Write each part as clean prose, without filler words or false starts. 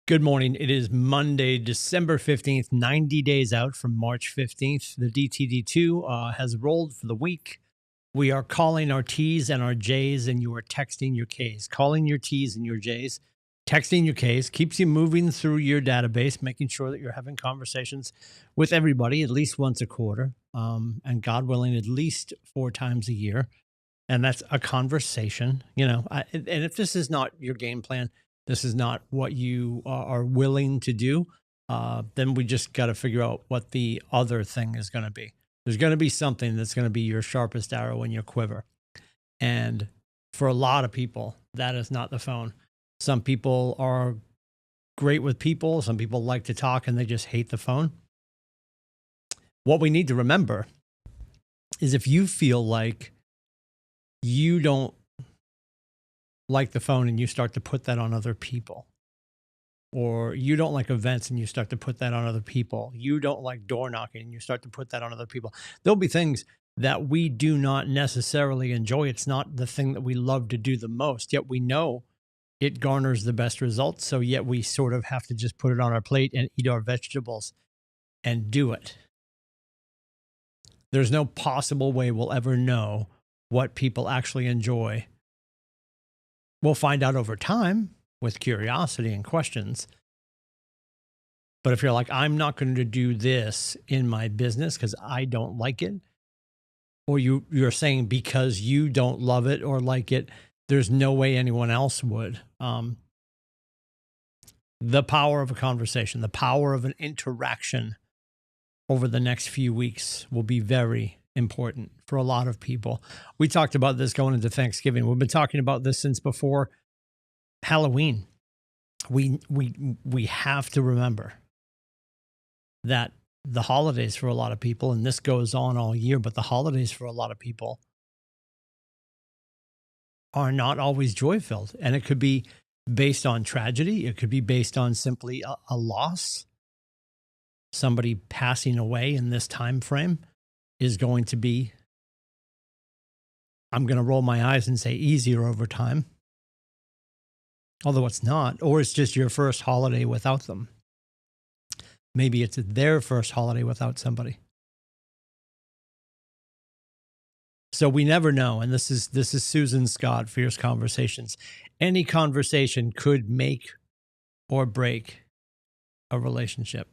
Good morning. It is Monday, December 15th, 90 days out from March 15th. The DTD2 has rolled for the week. We are calling our T's and our J's, and you are texting your K's. Calling your T's and your J's, texting your K's keeps you moving through your database, making sure that you're having conversations with everybody at least once a quarter, and God willing, at least 4 times a year. And that's a conversation, and if this is not your game plan, this is not what you are willing to do, then we just got to figure out what the other thing is going to be. There's going to be something that's going to be your sharpest arrow in your quiver. And for a lot of people, that is not the phone. Some people are great with people. Some people like to talk and they just hate the phone. What we need to remember is if you feel like you don't like the phone and you start to put that on other people, or you don't like events and you start to put that on other people, you don't like door knocking and you start to put that on other people, there'll be things that we do not necessarily enjoy. It's not the thing that we love to do the most, yet we know it garners the best results. So yet we sort of have to just put it on our plate and eat our vegetables and do it. There's no possible way we'll ever know what people actually enjoy. We'll find out over time with curiosity and questions. But if you're like, I'm not going to do this in my business because I don't like it, or you're saying because you don't love it or like it, there's no way anyone else would. The power of a conversation, the power of an interaction over the next few weeks will be very important for a lot of people. We talked about this going into Thanksgiving. We've been talking about this since before Halloween. We have to remember that the holidays for a lot of people, and this goes on all year, but the holidays for a lot of people are not always joy-filled. And it could be based on tragedy. It could be based on simply a loss. Somebody passing away in this time frame is going to be, I'm going to roll my eyes and say, easier over time. Although it's not, or it's just your first holiday without them. Maybe it's their first holiday without somebody. So we never know. And this is Susan Scott, Fierce Conversations. Any conversation could make or break a relationship.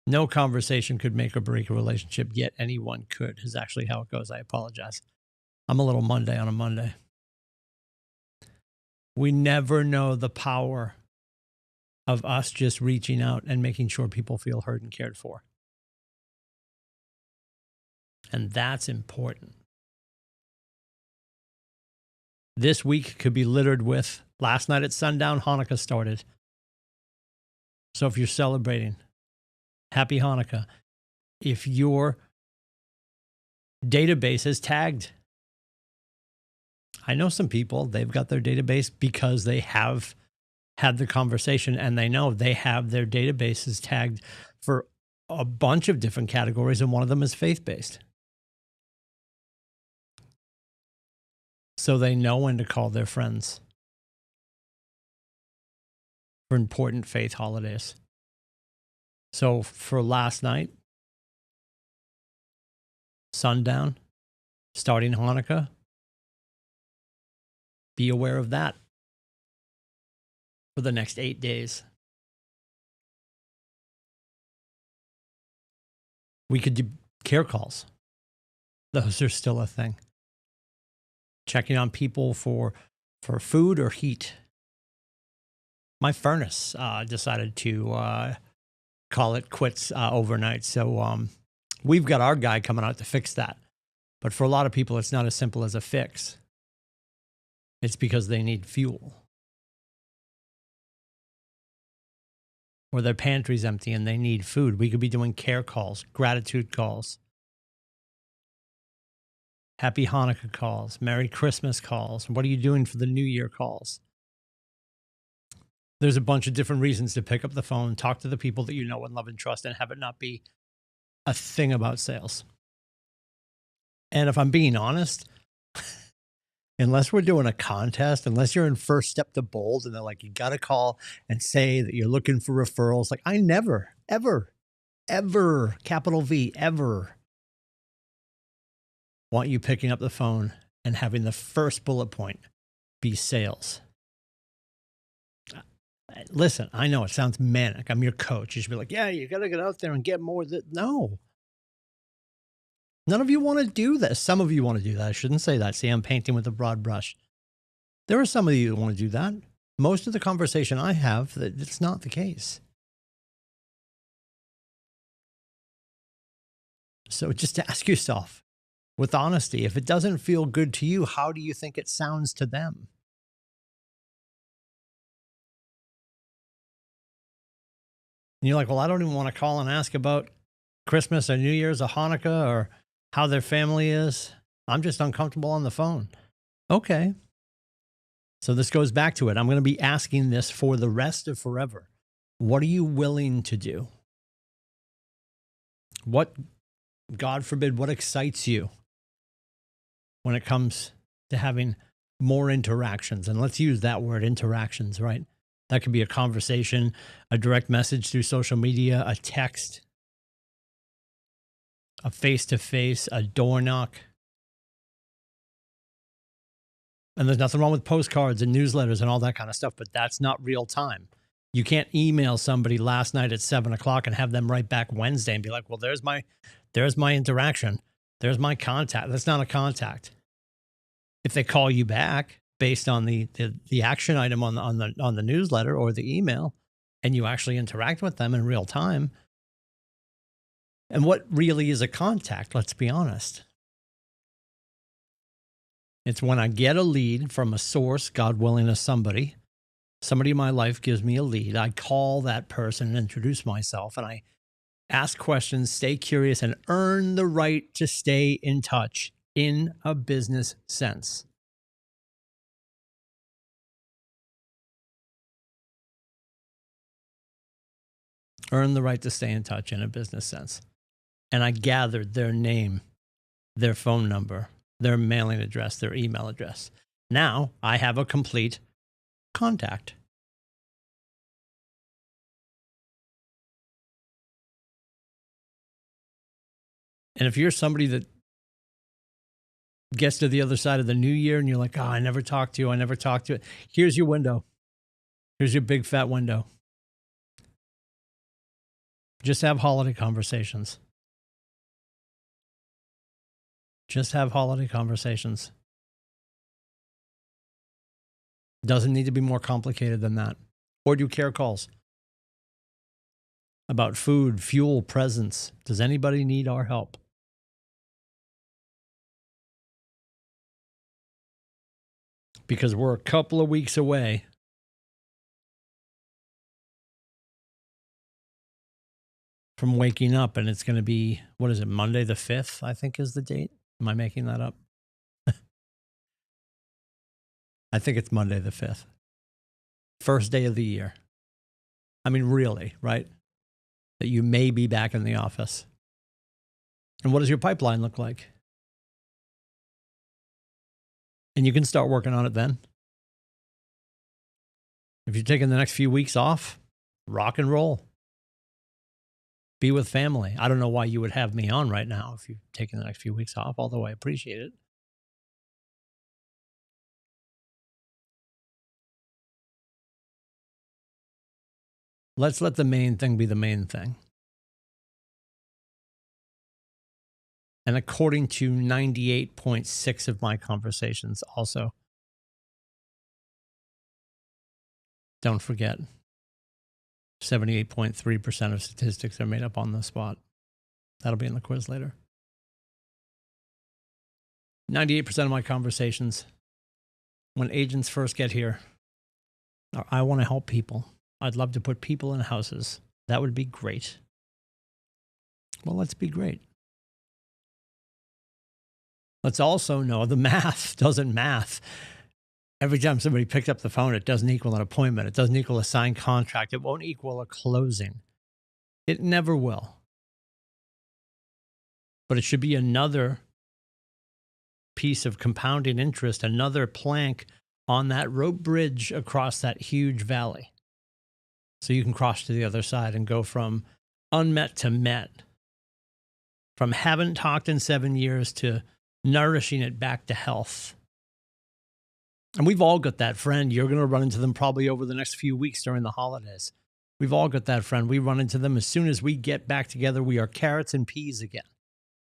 No conversation could make or break a relationship, yet anyone could, is actually how it goes. I apologize. I'm a little Monday on a Monday. We never know the power of us just reaching out and making sure people feel heard and cared for. And that's important. This week could be littered with, last night at sundown, Hanukkah started. So if you're celebrating, Happy Hanukkah. If your database is tagged, I know some people, they've got their database because they have had the conversation and they know they have their databases tagged for a bunch of different categories, and one of them is faith-based. So they know when to call their friends for important faith holidays. So for last night, sundown, starting Hanukkah, be aware of that for the next 8 days. We could do care calls. Those are still a thing. Checking on people for food or heat. My furnace decided to call it quits overnight. So we've got our guy coming out to fix that. But for a lot of people, it's not as simple as a fix. It's because they need fuel. Or their pantry's empty and they need food. We could be doing care calls, gratitude calls, Happy Hanukkah calls, Merry Christmas calls. What are you doing for the New Year calls? There's a bunch of different reasons to pick up the phone, talk to the people that you know and love and trust, and have it not be a thing about sales. And if I'm being honest, Unless we're doing a contest, unless you're in First Step to Bold and they're like, you got to call and say that you're looking for referrals. Like, I never, ever, ever, capital V, ever want you picking up the phone and having the first bullet point be sales. Listen, I know it sounds manic. I'm your coach. You should be like, yeah, you got to get out there and get more. No, none of you want to do this. Some of you want to do that. I shouldn't say that. See, I'm painting with a broad brush. There are some of you that want to do that. Most of the conversation I have, that it's not the case. So just ask yourself with honesty, if it doesn't feel good to you, how do you think it sounds to them? And you're like, well, I don't even want to call and ask about Christmas or New Year's or Hanukkah or how their family is. I'm just uncomfortable on the phone. Okay. So this goes back to it. I'm going to be asking this for the rest of forever. What are you willing to do? What, God forbid, what excites you when it comes to having more interactions? And let's use that word, interactions, right? That could be a conversation, a direct message through social media, a text, a face-to-face, a door knock. And there's nothing wrong with postcards and newsletters and all that kind of stuff, but that's not real time. You can't email somebody last night at 7:00 and have them write back Wednesday and be like, well, there's my interaction. There's my contact. That's not a contact. If they call you back based on the action item on the newsletter or the email, and you actually interact with them in real time, and what really is a contact, let's be honest. It's when I get a lead from a source, God willing, as somebody in my life gives me a lead. I call that person and introduce myself, and I ask questions, stay curious, and earn the right to stay in touch in a business sense. Earn the right to stay in touch in a business sense. And I gathered their name, their phone number, their mailing address, their email address. Now I have a complete contact. And if you're somebody that gets to the other side of the new year and you're like, oh, I never talked to you, here's your window. Here's your big fat window. Just have holiday conversations. Just have holiday conversations. Doesn't need to be more complicated than that. Or do care calls about food, fuel, presents. Does anybody need our help? Because we're a couple of weeks away from waking up, and it's going to be, what is it, Monday the 5th, I think is the date. Am I making that up? I think it's Monday the 5th. First day of the year. I mean, really, right? That you may be back in the office. And what does your pipeline look like? And you can start working on it then. If you're taking the next few weeks off, rock and roll. Be with family. I don't know why you would have me on right now if you're taking the next few weeks off, although I appreciate it. Let's let the main thing be the main thing. And according to 98.6 of my conversations also, don't forget, 78.3% of statistics are made up on the spot. That'll be in the quiz later. 98% of my conversations, when agents first get here, are, I want to help people. I'd love to put people in houses. That would be great. Well, let's be great. Let's also know the math doesn't math. Every time somebody picks up the phone, it doesn't equal an appointment. It doesn't equal a signed contract. It won't equal a closing. It never will. But it should be another piece of compounding interest, another plank on that rope bridge across that huge valley. So you can cross to the other side and go from unmet to met, from haven't talked in 7 years to nourishing it back to health. And we've all got that friend. You're going to run into them probably over the next few weeks during the holidays. We've all got that friend. We run into them as soon as we get back together. We are carrots and peas again,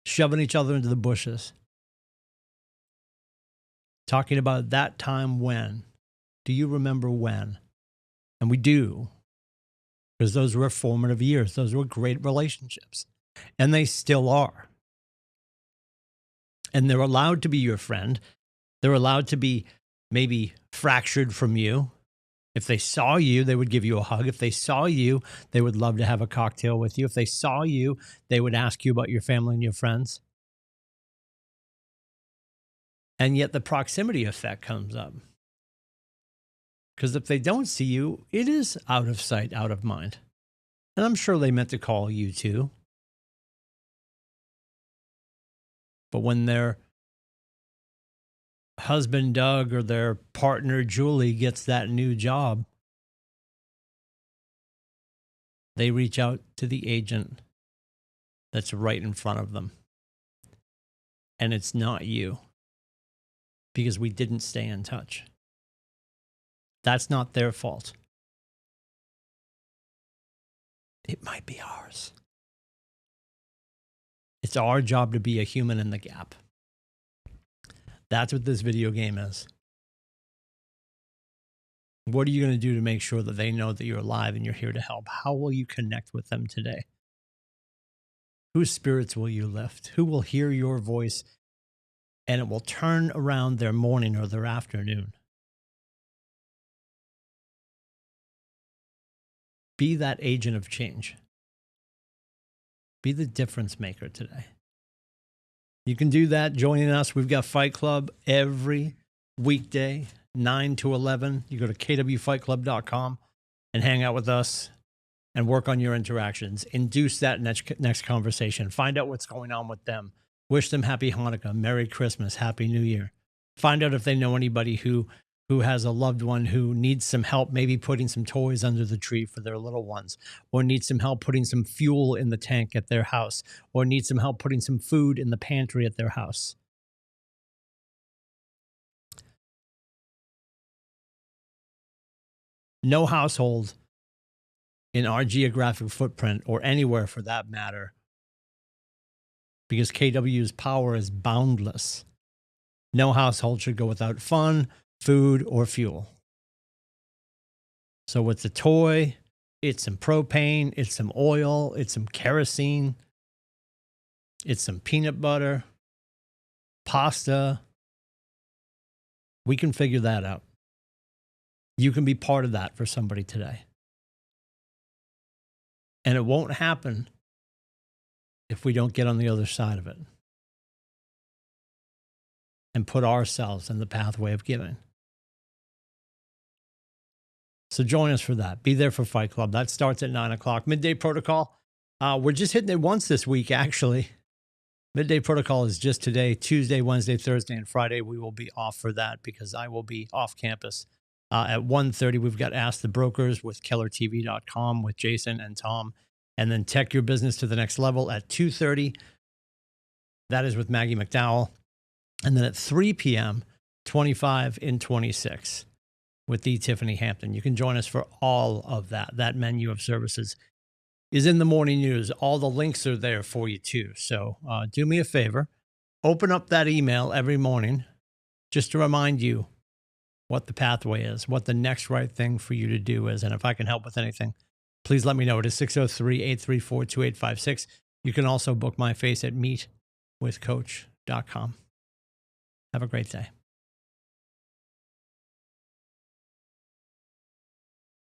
shoving each other into the bushes. Talking about that time when. Do you remember when? And we do, because those were formative years. Those were great relationships, and they still are. And they're allowed to be your friend. They're allowed to be maybe fractured from you. If they saw you, they would give you a hug. If they saw you, they would love to have a cocktail with you. If they saw you, they would ask you about your family and your friends. And yet the proximity effect comes up. Because if they don't see you, it is out of sight, out of mind. And I'm sure they meant to call you too. But when their husband Doug or their partner Julie gets that new job, they reach out to the agent that's right in front of them. And it's not you, because we didn't stay in touch. That's not their fault. It might be ours. It's our job to be a human in the gap. That's what this video game is. What are you going to do to make sure that they know that you're alive and you're here to help? How will you connect with them today? Whose spirits will you lift? Who will hear your voice and it will turn around their morning or their afternoon? Be that agent of change. Be the difference maker today. You can do that joining us. We've got Fight Club every weekday, 9 to 11. You go to KWFightClub.com and hang out with us and work on your interactions. Induce that next conversation. Find out what's going on with them. Wish them happy Hanukkah, Merry Christmas, Happy New Year. Find out if they know anybody who has a loved one who needs some help, maybe putting some toys under the tree for their little ones, or needs some help putting some fuel in the tank at their house, or needs some help putting some food in the pantry at their house. No household in our geographic footprint, or anywhere for that matter, because KW's power is boundless. No household should go without fun, food, or fuel. So it's a toy, it's some propane, it's some oil, it's some kerosene, it's some peanut butter, pasta. We can figure that out. You can be part of that for somebody today. And it won't happen if we don't get on the other side of it and put ourselves in the pathway of giving. So join us for that. Be there for Fight Club. That starts at 9 o'clock. Midday Protocol. We're just hitting it once this week, actually. Midday Protocol is just today, Tuesday, Wednesday, Thursday, and Friday. We will be off for that because I will be off campus. At 1:30, we've got Ask the Brokers with KellerTV.com with Jason and Tom. And then Tech Your Business to the Next Level at 2:30. That is with Maggie McDowell. And then at 3 p.m., 25 in 26 with the Tiffany Hampton. You can join us for all of that. That menu of services is in the morning news. All the links are there for you too. So do me a favor. Open up that email every morning just to remind you what the pathway is, what the next right thing for you to do is. And if I can help with anything, please let me know. It is 603-834-2856. You can also book my face at meetwithcoach.com. Have a great day.